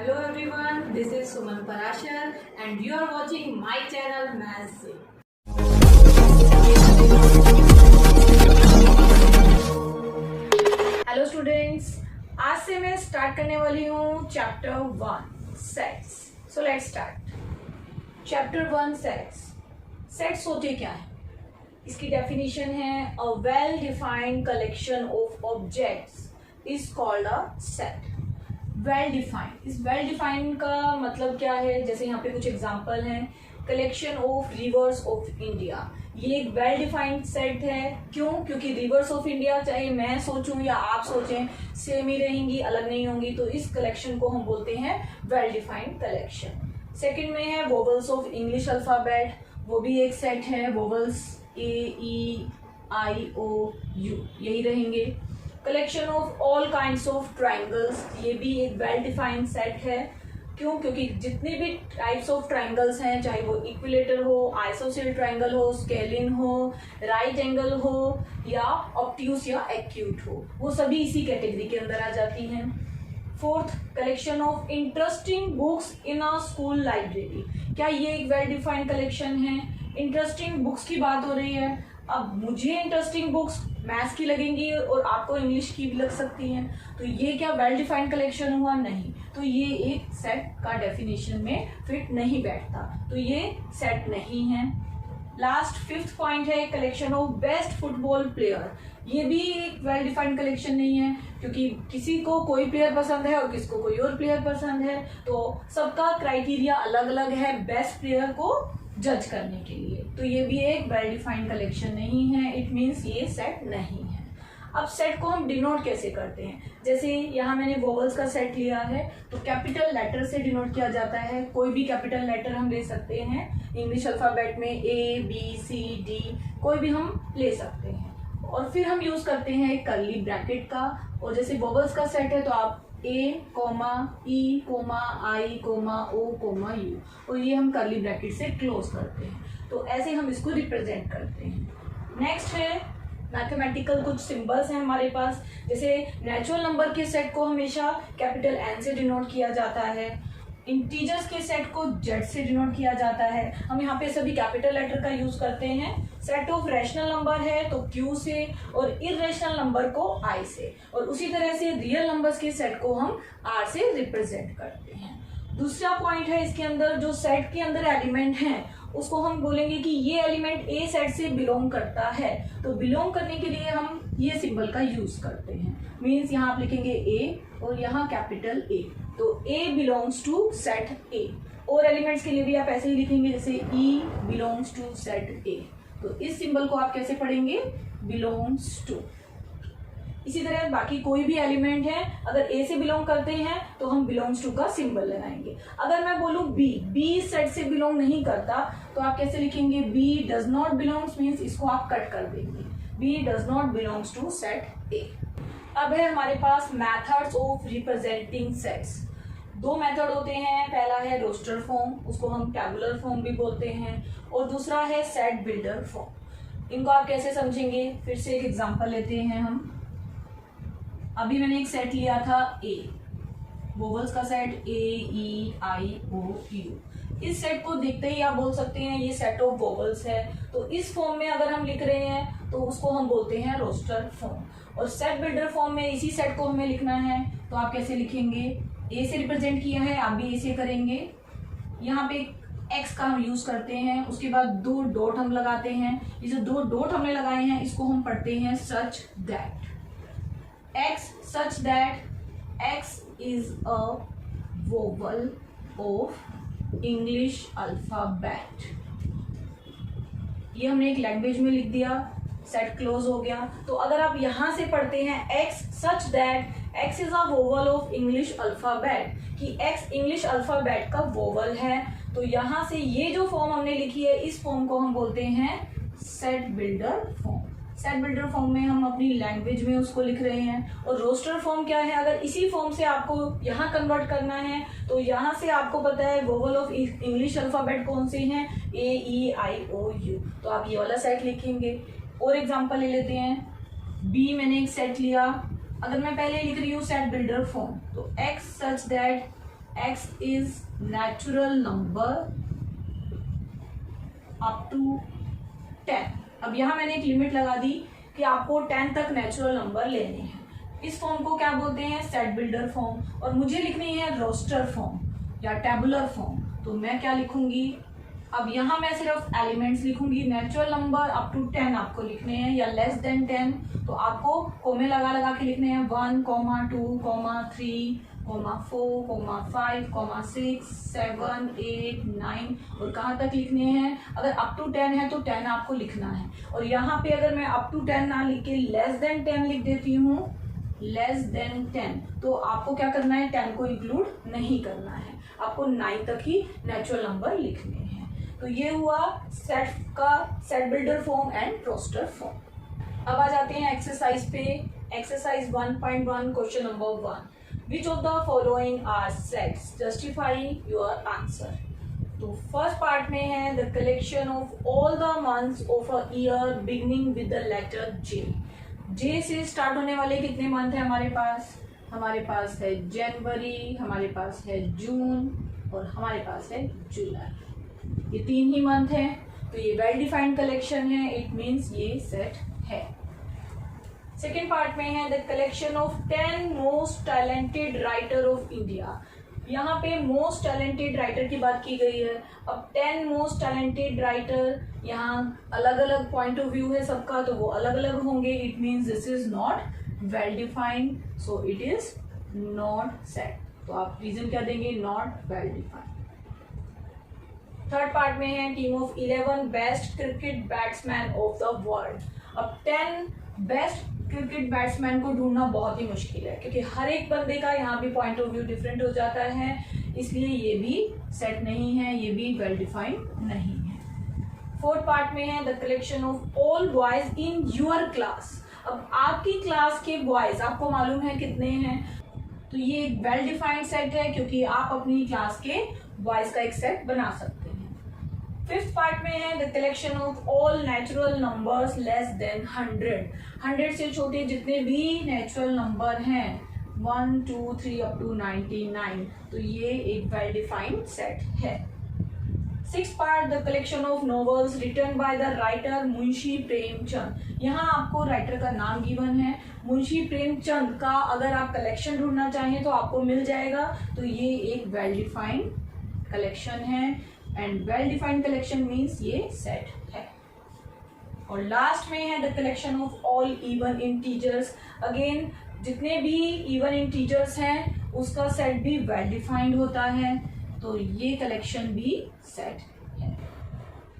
Hello everyone, this is Suman Parashar and you are watching my channel Maths से। Hello students, आज से मैं start करने वाली हूँ chapter 1 sets. So let's start. Chapter 1 sets. Sets होते क्या है? इसकी डेफिनेशन है a well defined collection of objects is called a set. Well defined, इस वेल डिफाइंड का मतलब क्या है? जैसे यहाँ पे कुछ एग्जांपल हैं। Collection of reverse of India, ये एक वेल डिफाइंड सेट है। क्यों? क्योंकि रिवर्स ऑफ इंडिया चाहे मैं सोचूं या आप सोचें सेम ही रहेंगी, अलग नहीं होंगी। तो इस कलेक्शन को हम बोलते हैं वेल डिफाइंड कलेक्शन। सेकंड में है वोवल्स ऑफ इंग्लिश अल्फाबेट, वो भी एक सेट है। वोवल्स A-E-I-O-U यही रहेंगे। Collection of all kinds of triangles, ये भी एक वेल डिफाइंड सेट है। क्यों? क्योंकि जितने भी टाइप्स ऑफ ट्राइंगल्स हैं, चाहे वो इक्विलेटर हो, आइसोसेल ट्राइंगल हो, स्केलिन हो, राइट एंगल हो या ऑब्ट्यूस या एक्यूट हो, वो सभी इसी कैटेगरी के अंदर आ जाती हैं। Fourth, collection of interesting books in a school library, क्या ये एक वेल डिफाइंड कलेक्शन है? इंटरेस्टिंग बुक्स की बात हो रही है। अब मुझे इंटरेस्टिंग बुक्स मैथ्स की लगेंगी और आपको इंग्लिश की भी लग सकती हैं, तो ये क्या वेल डिफाइंड कलेक्शन हुआ? नहीं। तो ये एक सेट का डेफिनेशन में फिट नहीं बैठता, तो ये सेट नहीं है। लास्ट फिफ्थ पॉइंट है collection of best football player, ये भी एक वेल डिफाइंड कलेक्शन नहीं है, क्योंकि किसी को कोई प्लेयर पसंद है और किसको कोई और प्लेयर पसंद है, तो सबका क्राइटेरिया अलग अलग है बेस्ट प्लेयर को जज करने के लिए। तो ये भी एक वेल डिफाइंड कलेक्शन नहीं है, इट मीन्स ये सेट नहीं है। अब सेट को हम डिनोट कैसे करते हैं? जैसे यहाँ मैंने वोवल्स का सेट लिया है, तो कैपिटल लेटर से डिनोट किया जाता है। कोई भी कैपिटल लेटर हम ले सकते हैं इंग्लिश अल्फाबेट में, A-B-C-D कोई भी हम ले सकते हैं। और फिर हम यूज करते हैं कर्ली ब्रैकेट का। और जैसे वोवल्स का सेट है तो आप A, E, I, O, U, और ये हम कर्ली ब्रैकेट से क्लोज करते हैं। तो ऐसे हम इसको रिप्रेजेंट करते हैं। नेक्स्ट है मैथमेटिकल कुछ सिंबल्स हैं हमारे पास। जैसे नेचुरल नंबर के सेट को हमेशा कैपिटल N से डिनोट किया जाता है। इंटीजर्स के सेट को Z से डिनोट किया जाता है। हम यहाँ पे सभी कैपिटल लेटर का यूज करते हैं। सेट ऑफ रैशनल नंबर है तो Q से, और इरेशनल नंबर को I से, और उसी तरह से रियल नंबर्स के सेट को हम R से रिप्रेजेंट करते हैं। दूसरा पॉइंट है इसके अंदर, जो सेट के अंदर एलिमेंट हैं उसको हम बोलेंगे कि ये एलिमेंट A सेट से बिलोंग करता है। तो बिलोंग करने के लिए हम ये सिंबल का यूज करते हैं। मीन्स यहाँ आप लिखेंगे A और यहाँ कैपिटल A, तो A belongs to set A। और एलिमेंट्स के लिए भी आप ऐसे ही लिखेंगे, जैसे E belongs to set A। तो इस सिंबल को आप कैसे पढ़ेंगे? Belongs to. इसी तरह बाकी कोई भी एलिमेंट है अगर A से बिलोंग करते हैं तो हम बिलोंग्स टू का सिंबल लगाएंगे। अगर मैं बोलूं B सेट से बिलोंग नहीं करता तो आप कैसे लिखेंगे? B does not belongs, means इसको आप कट कर देंगे। B does not belongs to set A। अब है हमारे पास मेथड्स ऑफ रिप्रेजेंटिंग सेट्स। दो मेथड होते हैं, पहला है रोस्टर फॉर्म, उसको हम टैबुलर फॉर्म भी बोलते हैं, और दूसरा है सेट बिल्डर फॉर्म। इनको आप कैसे समझेंगे? फिर से एक एग्जांपल लेते हैं हम। अभी मैंने एक सेट लिया था A, वोवल्स का सेट A-E-I-O-U। इस सेट को देखते ही आप बोल सकते हैं ये सेट ऑफ वोवल्स है। तो इस फॉर्म में अगर हम लिख रहे हैं तो उसको हम बोलते हैं रोस्टर फॉर्म। और सेट बिल्डर फॉर्म में इसी सेट को हमें लिखना है, तो आप कैसे लिखेंगे? A से रिप्रेजेंट किया है, आप भी A से करेंगे। यहाँ पे X का हम यूज करते हैं, उसके बाद दो डॉट हम लगाते हैं। ये जो दो डॉट हमने लगाए हैं इसको हम पढ़ते हैं सच that. X such that X is a vowel of English alphabet। ये हमने एक लैंग्वेज में लिख दिया, सेट क्लोज हो गया। तो अगर आप यहां से पढ़ते हैं X such that X is a vowel of English alphabet, कि X इंग्लिश अल्फाबेट का वोवल है, तो यहां से ये जो फॉर्म हमने लिखी है इस फॉर्म को हम बोलते हैं set builder form. Set builder form में हम अपनी लैंग्वेज में उसको लिख रहे हैं। और रोस्टर फॉर्म क्या है? अगर इसी फॉर्म से आपको यहाँ कन्वर्ट करना है तो यहाँ से आपको पता है वोवल ऑफ इंग्लिश अल्फाबेट कौन से हैं? A-E-I-O-U। तो आप ये वाला सेट लिखेंगे। और एग्जांपल ले लेते हैं। B मैंने एक सेट लिया, अगर मैं पहले लिख रही हूँ सेट बिल्डर फॉर्म, तो X such that x is natural number up to 10। अब यहाँ मैंने एक लिमिट लगा दी कि आपको 10 तक नेचुरल नंबर लेने हैं। इस फॉर्म को क्या बोलते हैं? Set builder form. और मुझे लिखनी है रोस्टर फॉर्म या टेबुलर फॉर्म, तो मैं क्या लिखूंगी? अब यहाँ मैं सिर्फ एलिमेंट्स लिखूंगी। नेचुरल नंबर अप टू 10 आपको लिखने हैं या लेस देन 10, तो आपको कोमे लगा लगा के लिखने हैं 1, 2, 3, 4, 5, 6, 7, 8, 9 और कहाँ तक लिखने हैं? अगर अप टू 10 है तो 10 आपको लिखना है। और यहाँ पे अगर मैं अप टू 10 ना लिख के लेस देन 10 लिख देती हूँ, लेस देन 10, तो आपको क्या करना है? 10 को इंक्लूड नहीं करना है, आपको 9 तक ही नेचुरल नंबर लिखने हैं। तो ये हुआ सेट का set builder form and roster form. अब आ जाते हैं एक्सरसाइज पे। Exercise 1.1 question number 1, Which of the following are sets? Justify your answer. तो फर्स्ट पार्ट में है the collection of all the months of a year beginning with the letter J. J से start होने वाले कितने month है हमारे पास? हमारे पास है जनवरी, हमारे पास है जून और हमारे पास है जुलाई। ये 3 ही मंथ है, तो ये वेल डिफाइंड कलेक्शन है, इट मीन्स ये सेट है। सेकेंड पार्ट में है the collection of 10 most talented writer of India. यहाँ पे मोस्ट टैलेंटेड राइटर की बात की गई है। अब 10 मोस्ट टैलेंटेड राइटर, यहाँ अलग अलग पॉइंट ऑफ व्यू है सबका, तो वो अलग अलग होंगे, it means this is not well defined, so it is not set. तो आप रीजन क्या देंगे? Not well defined. Third part में है team of 11 best cricket batsman of the world. अब 10 बेस्ट क्रिकेट बैट्समैन को ढूंढना बहुत ही मुश्किल है, क्योंकि हर एक बंदे का यहाँ भी पॉइंट ऑफ व्यू डिफरेंट हो जाता है, इसलिए ये भी सेट नहीं है, ये भी वेल डिफाइंड नहीं है। फोर्थ पार्ट में है the collection of all boys in your class. अब आपकी क्लास के बॉयज आपको मालूम है कितने हैं, तो ये एक वेल डिफाइंड सेट है, क्योंकि आप अपनी क्लास के बॉयज का एक सेट बना सकते हैं। फिफ्थ पार्ट में है the collection of all natural numbers less than 100 से छोटे जितने भी नेचुरल नंबर हैं 1, 2, 3 अप टू 99, तो ये एक वेल डिफाइंड सेट है। Six part the collection of novels written by the writer Munshi Premchand. यहाँ आपको राइटर का नाम गिवन है, मुंशी प्रेमचंद का अगर आप कलेक्शन ढूंढना चाहें तो आपको मिल जाएगा, तो ये एक वेल डिफाइंड कलेक्शन है and well defined collection means ये सेट है। और लास्ट में है the collection of all even integers. Again जितने भी इवन इंटीजर्स हैं उसका सेट भी वेल डिफाइंड होता है, तो ये कलेक्शन भी सेट है।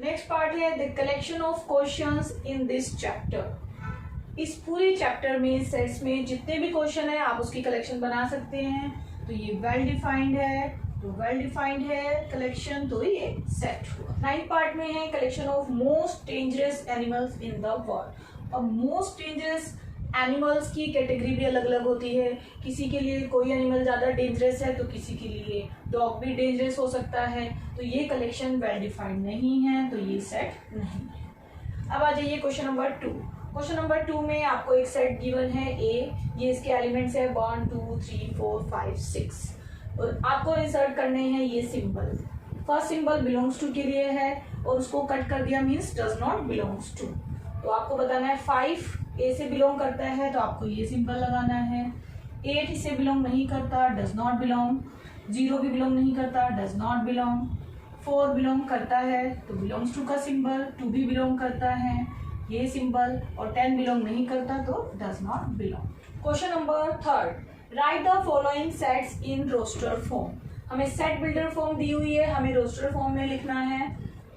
नेक्स्ट पार्ट है the collection of questions in this chapter. इस पूरे चैप्टर में सेट्स में जितने भी क्वेश्चन है आप उसकी कलेक्शन बना सकते हैं, तो ये वेल डिफाइंड है, तो वेल डिफाइंड है कलेक्शन, तो ये सेट हुआ। 9th पार्ट में है collection of most dangerous animals in the world. अब मोस्ट डेंजरस एनिमल्स की कैटेगरी भी अलग अलग होती है, किसी के लिए कोई एनिमल ज़्यादा डेंजरस है तो किसी के लिए डॉग भी डेंजरस हो सकता है, तो ये कलेक्शन वेल डिफाइंड नहीं है, तो ये सेट नहीं है। अब आ जाइए क्वेश्चन नंबर 2। क्वेश्चन नंबर 2 में आपको एक सेट गिवन है ए, ये इसके एलिमेंट्स है 1, 2, 3, 4, 5, 6 और आपको इंसर्ट करने हैं ये symbol. First symbol belongs to के लिए है और उसको कट कर दिया means does not belongs to, तो आपको बताना है 5 ए से बिलोंग करता है तो आपको ये सिंबल लगाना है, 8 इससे बिलोंग नहीं करता डज नॉट बिलोंग, 0 भी बिलोंग नहीं करता डज नॉट बिलोंग, 4 बिलोंग करता है तो बिलोंग्स टू का सिंबल, 2 भी बिलोंग करता है ये सिंबल और 10 बिलोंग नहीं करता तो does not belong. Question number 3, write the following sets in roster form. हमें सेट बिल्डर फॉर्म दी हुई है, हमें रोस्टर फॉर्म में लिखना है,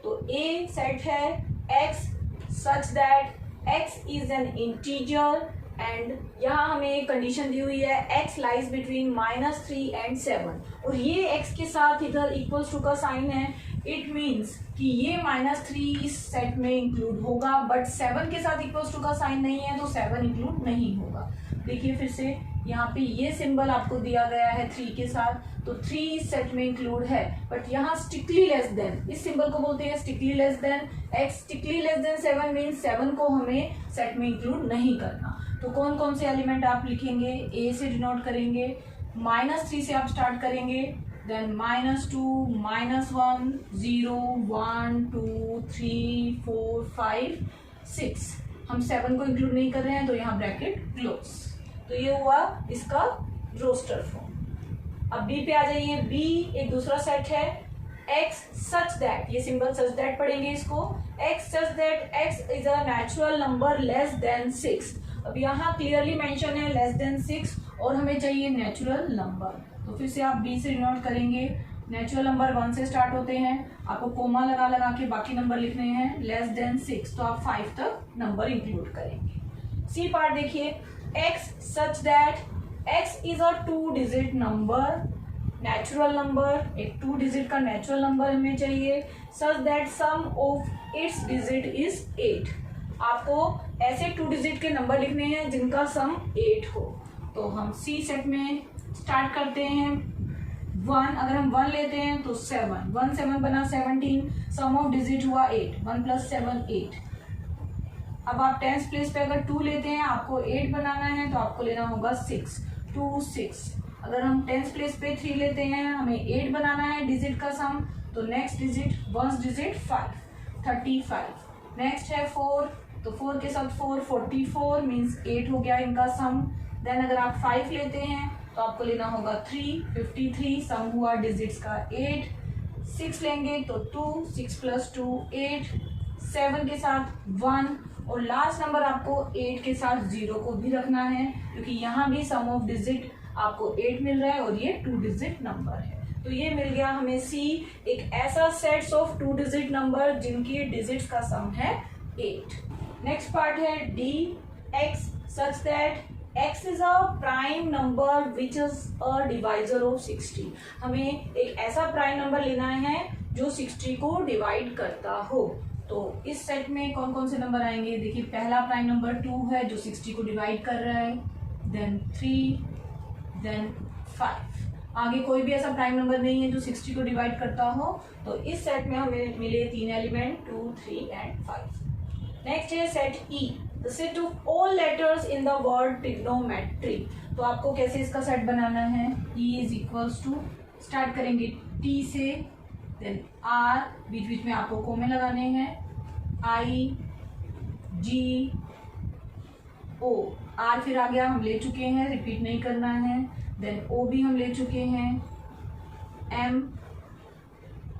तो ए सेट है x such that x is an integer and यहाँ हमें एक कंडीशन दी हुई है x लाइज बिटवीन -3 एंड 7 और ये x के साथ इधर इक्वल्स टू का साइन है, इट मीन्स कि ये -3 इस सेट में इंक्लूड होगा, बट 7 के साथ इक्वल्स टू का साइन नहीं है तो 7 इंक्लूड नहीं होगा। देखिए फिर से यहाँ पे ये सिंबल आपको दिया गया है 3 के साथ, तो 3 इस सेट में इंक्लूड है, बट यहाँ स्ट्रिक्टली लेस देन, इस सिंबल को बोलते हैं strictly less than, x strictly less than 7 means 7 को हमें सेट में इंक्लूड नहीं करना। तो कौन कौन से एलिमेंट आप लिखेंगे, a से डिनोट करेंगे, -3 से आप स्टार्ट करेंगे, then -2, -1, 0, 1, 2, 3, 4, 5, 6। हम 7 को इंक्लूड नहीं कर रहे हैं तो यहाँ ब्रैकेट क्लोज। तो ये हुआ इसका रोस्टर फॉर्म। अब बी पे आ जाइए। बी एक दूसरा सेट है। x such that, ये सिंबल such that पढ़ेंगे इसको। x such that x is a natural number less than 6। अब यहाँ क्लियरली मेंशन है लेस देन 6 और हमें चाहिए नेचुरल नंबर। तो फिर से आप बी से डिनोट करेंगे। नेचुरल नंबर 1 से स्टार्ट होते हैं, आपको कोमा लगा लगा के बाकी नंबर लिखने हैं। लेस देन 6 तो आप 5 तक नंबर इंक्लूड करेंगे। सी पार्ट देखिए। x such that x is a 2 digit number, natural number, एक 2 डिजिट का नेचुरल नंबर हमें चाहिए। Such that sum of its digit is 8। आपको ऐसे 2 डिजिट के नंबर लिखने हैं जिनका सम 8 हो। तो हम सी सेट में स्टार्ट करते हैं। 1 अगर हम 1 लेते हैं तो 7, 1 7 बना 17, सम ऑफ डिजिट हुआ 8, 1 + 7 8। अब आप 10th प्लेस पे अगर 2 लेते हैं, आपको 8 बनाना है तो आपको लेना होगा 6, 2 6। अगर हम 10th प्लेस पे 3 लेते हैं, हमें 8 बनाना है डिजिट का सम, तो नेक्स्ट डिजिट 1 डिजिट 5, 35। नेक्स्ट है 4, तो 4 के साथ 4, 44 मीन्स 8 हो गया इनका सम। देन अगर आप 5 लेते हैं तो आपको लेना होगा 3, 53, सम हुआ डिजिट्स का 8। 6 लेंगे तो 2, 6 + 2 8, 7 के साथ 1 और लास्ट नंबर आपको 8 के साथ 0 को भी रखना है क्योंकि यहाँ भी सम ऑफ डिजिट आपको 8 मिल रहा है और ये 2 डिजिट नंबर है। तो ये मिल गया हमें सी, एक ऐसा सेट्स ऑफ 2 डिजिट नंबर जिनकी डिजिट्स का सम है 8। नेक्स्ट पार्ट है D. x such that x is a prime number which is a divisor of 60। हमें एक ऐसा प्राइम नंबर लेना है जो 60 को डिवाइड करता हो। तो इस सेट में कौन कौन से नंबर आएंगे? देखिए, पहला प्राइम नंबर 2 है जो 60 को डिवाइड कर रहा है, देन 3, देन 5। आगे कोई भी ऐसा प्राइम नंबर नहीं है जो 60 को डिवाइड करता हो। तो इस सेट में हमें मिले 3 एलिमेंट 2, 3 एंड 5। नेक्स्ट है set E, the set of all letters in the word trigonometry. तो आपको कैसे इसका सेट बनाना है? E is equals to, start करेंगे T से, देन R, बीच बीच में आपको कोमे लगाने हैं, I G O। R फिर आ गया, हम ले चुके हैं, रिपीट नहीं करना है। देन O भी हम ले चुके हैं, M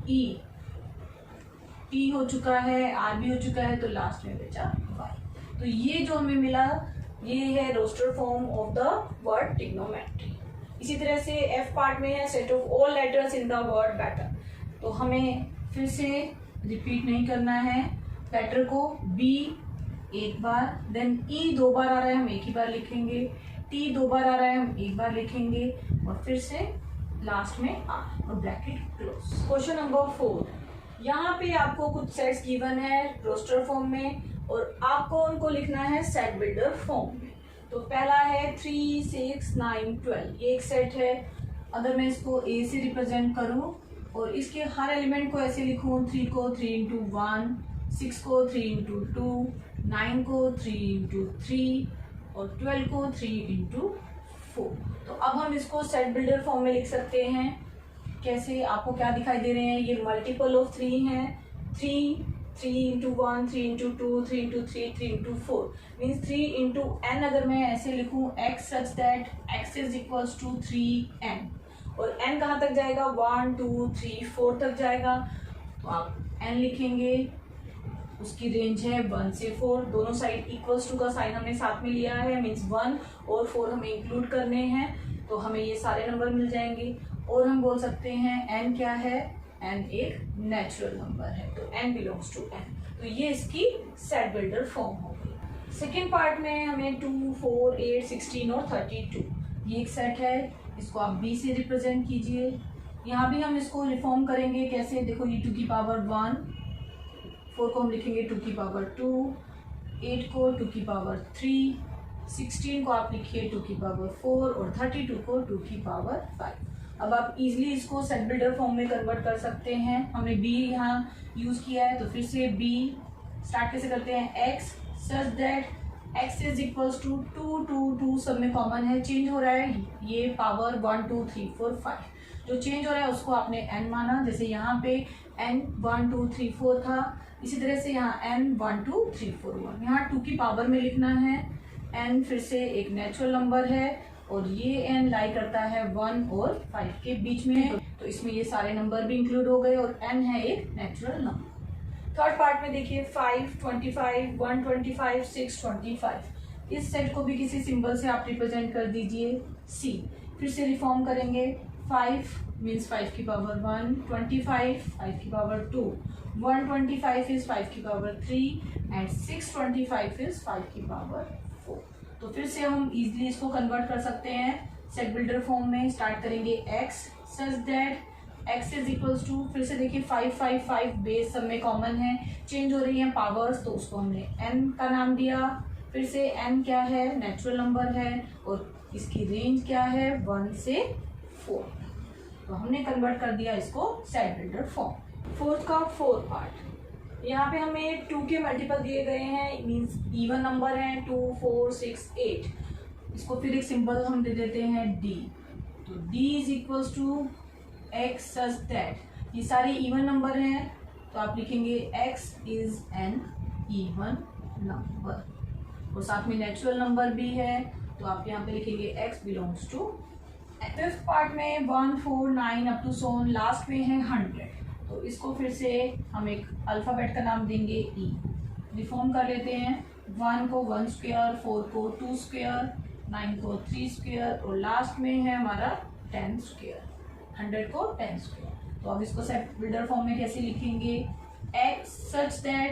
E, T हो चुका है, R भी हो चुका है, तो लास्ट में बचा Y। तो ये जो हमें मिला ये है roster form of the word trigonometry. इसी तरह से F पार्ट में है set of all letters in the word better. तो हमें फिर से रिपीट नहीं करना है, बैटर को B एक बार, देन E 2 बार आ रहा है हम एक ही बार लिखेंगे, T 2 बार आ रहा है हम एक बार लिखेंगे और फिर से लास्ट में R और ब्रैकेट क्लोज। क्वेश्चन नंबर 4, यहाँ पे आपको कुछ सेट्स गिवन है रोस्टर फॉर्म में और आपको उनको लिखना है सेट बिल्डर फॉर्म में। तो पहला है 3, 6, 9, 12, ये एक सेट है। अगर मैं इसको A से रिप्रेजेंट करूँ और इसके हर एलिमेंट को ऐसे लिखूँ, 3 को 3 × 1, 6 को 3 × 2, 9 को 3 × 3 और 12 को 3 × 4। तो अब हम इसको सेट बिल्डर फॉर्म में लिख सकते हैं। कैसे? आपको क्या दिखाई दे रहे हैं? ये मल्टीपल ऑफ 3 हैं। 3 × 1, 3 × 2, 3 × 3, 3 × 4 मीन्स 3 × n। अगर मैं ऐसे लिखूँ x such that x is equals to 3n और n कहाँ तक जाएगा? 1, 2, 3, 4 तक जाएगा। तो आप n लिखेंगे, उसकी रेंज है 1 से 4। दोनों साइड इक्वल्स टू का साइन हमने साथ में लिया है, मीन्स 1 और 4 हमें इंक्लूड करने हैं, तो हमें ये सारे नंबर मिल जाएंगे। और हम बोल सकते हैं n क्या है? n एक नेचुरल नंबर है, तो n बिलोंग्स टू n। तो ये इसकी सेट बिल्डर फॉर्म हो गई। सेकेंड पार्ट में हमें 2, 4, 8, 16 और 32, ये एक सेट है। इसको आप B से रिप्रेजेंट कीजिए। यहाँ भी हम इसको रिफॉर्म करेंगे। कैसे? देखो, ये 2 की पावर 1, 4 को हम लिखेंगे 2 की पावर 2, 8 को 2 की पावर 3, 16 को आप लिखिए 2 की पावर 4 और 32 को 2 की पावर 5। अब आप इजीली इसको सेट बिल्डर फॉर्म में कन्वर्ट कर सकते हैं। हमने B यहाँ यूज़ किया है, तो फिर से B स्टार्ट कैसे करते हैं? x such that x is equals to 2, 2, 2 सब में कॉमन है, चेंज हो रहा है, ये पावर 1, 2, 3, 4, 5। जो चेंज हो रहा है उसको आपने n माना, जैसे यहाँ पे n 1 2 3 4 था, इसी तरह से यहाँ n 1 2 3 4 हुआ। यहाँ 2 की पावर में लिखना है। n फिर से एक नेचुरल नंबर है और ये n लाई करता है 1 और 5 के बीच में, तो इसमें ये सारे नंबर भी इंक्लूड हो गए और n है एक नेचुरल नंबर। थर्ड पार्ट में देखिए 5 25 125 625, इस सेट को भी किसी सिंबल से आप रिप्रेजेंट कर दीजिए c। फिर से रिफॉर्म करेंगे। 5 मीन्स 5 की पावर 1, 25 5 की पावर 2, 125 इज 5 की पावर 3 एंड 625 इज 5 की पावर 4। तो फिर से हम इजीली इसको कन्वर्ट कर सकते हैं सेट बिल्डर फॉर्म में। स्टार्ट करेंगे x such that x is equals to, फिर से देखिए 5 5 5 बेस सब में कॉमन है, चेंज हो रही है पावर्स, तो उसको हमने n का नाम दिया। फिर से n क्या है, नेचुरल नंबर है और इसकी रेंज क्या है 1 से 4, तो हमने कन्वर्ट कर दिया इसको सेट बिल्डर फॉर्म। फोर्थ का फोर्थ पार्ट, यहाँ पे हमें 2 के मल्टीपल दिए गए हैं, मीन्स इवन नंबर है 2 4 6 8, इसको फिर एक सिंबल हम दे देते हैं d। तो d is equals to x such that, ये सारे इवन नंबर हैं तो आप लिखेंगे x is an even number, और साथ में नेचुरल नंबर भी है तो आप यहाँ पे लिखेंगे x belongs to. Fifth part में 1 4 9 अप टू सोन, लास्ट में है 100, तो इसको फिर से हम एक अल्फाबेट का नाम देंगे e। रिफॉर्म कर लेते हैं। 1 को 1 स्क्वायर, 4 को 2 स्क्वायर, 9 को 3 स्क्वायर और लास्ट में है हमारा 10 स्क्वायर, 100 को 10 स्क्वायर। तो अब इसको सेट बिल्डर फॉर्म में कैसे लिखेंगे, x such that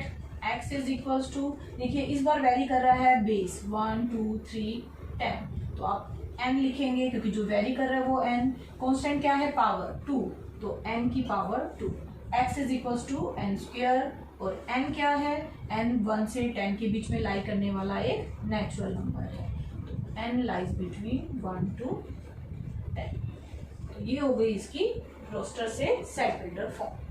x is equals to, देखिए इस बार वेरी कर रहा है बेस 1 2 3 10, तो आप n लिखेंगे क्योंकि जो वेरी कर रहा है वो n, कांस्टेंट क्या है पावर 2, तो n की power 2, x is equals to n square, और n क्या है, n 1 से 10 के बीच में लाई करने वाला एक नेचुरल नंबर है, तो n लाइज बिटवीन 1 to 10। ये हो गई इसकी रोस्टर से सेट बिल्डर फॉर्म।